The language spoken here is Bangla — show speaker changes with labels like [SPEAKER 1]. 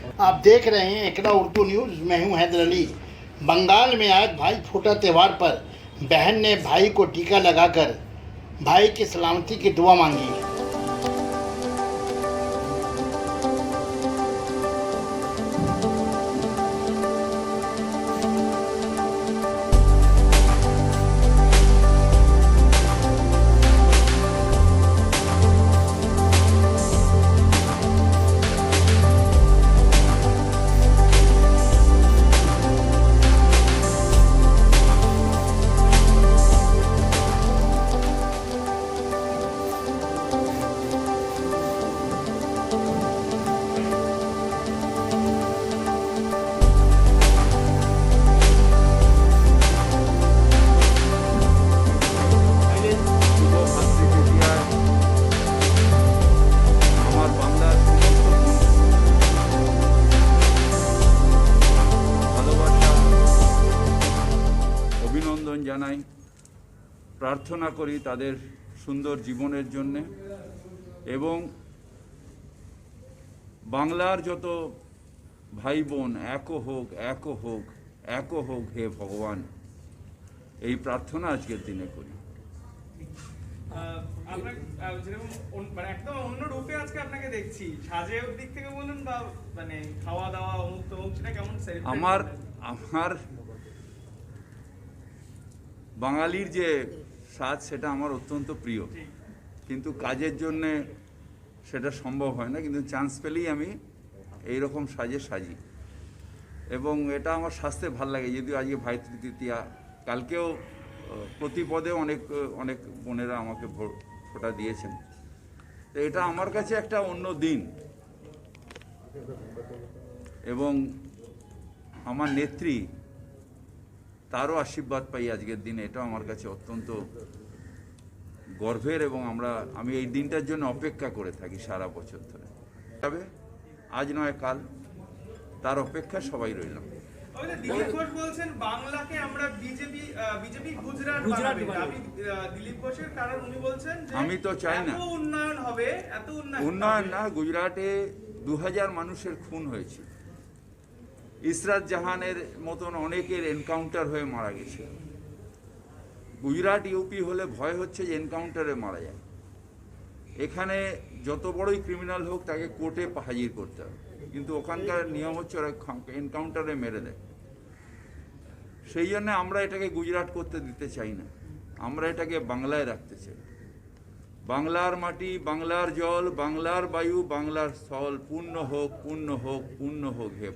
[SPEAKER 1] आप देख रहे हैं एकड़ा उर्दू न्यूज़। मैं हूं हैदर अली। बंगाल में आज भाई फोटा त्यौहार पर बहन ने भाई को टीका लगाकर भाई की सलामती की दुआ मांगी।
[SPEAKER 2] অভিনন্দন জানাই, প্রার্থনা করি তাদের সুন্দর জীবনের জন্য এবং বাংলার যত ভাই বোন একো হোক একো হোক একো হোক হে ভগবান, এই প্রার্থনা আজকের দিনে করি।
[SPEAKER 3] একদম অন্য রূপে আজকে আপনাকে দেখছি, সাজের দিক থেকে বলুন বা মানে খাওয়া দাওয়া অমুক তমুক, সেটা কেমন?
[SPEAKER 2] আমার বাঙালির যে সাজ সেটা আমার অত্যন্ত প্রিয়, কিন্তু কাজের জন্যে সেটা সম্ভব হয় না, কিন্তু চান্স পেলেই আমি এই রকম সাজে সাজি এবং এটা আমার স্বাস্থ্যে ভাল লাগে। যদিও আজকে ভাই তৃতীয়া, কালকেও প্রতি পদে অনেক অনেক বোনেরা আমাকে ফোঁটা দিয়েছেন, তো এটা আমার কাছে একটা অন্য দিন এবং আমার নেত্রী তারও আশীর্বাদ পাই আজকের দিনে, এটা আমার কাছে অত্যন্ত গর্বের এবং আমি এই দিনটার জন্য অপেক্ষা করে থাকি সারা বছর ধরে। তবে আজ নয় কাল তার অপেক্ষা সবাই রইলাম।
[SPEAKER 3] দিলীপ ঘোষ বলছেন বাংলাকে আমরা বিজেপি গুজরাট দিলীপ ঘোষের কারণ উনি বলছেন যে
[SPEAKER 2] আমি তো চাই না
[SPEAKER 3] উন্নয়ন হবে, এত
[SPEAKER 2] উন্নয়ন না। গুজরাটে 2000 মানুষের খুন হয়েছে, ইসরাত জাহানের মতন অনেকের এনকাউন্টার হয়ে মারা গেছে। গুজরাট ইউপি হলে ভয় হচ্ছে যে এনকাউন্টারে মারা যায়। এখানে যত বড়ই ক্রিমিনাল হোক তাকে কোর্টে হাজির করতে হবে, কিন্তু ওখানকার নিয়ম হচ্ছে ওরা এনকাউন্টারে মেরে দেয়। সেই জন্য আমরা এটাকে গুজরাট করতে দিতে চাই না, আমরা এটাকে বাংলায় রাখতে চাই। বাংলার মাটি, বাংলার জল, বাংলার বায়ু, বাংলার স্থল পূর্ণ হোক, পূর্ণ হোক, পূর্ণ হোক হে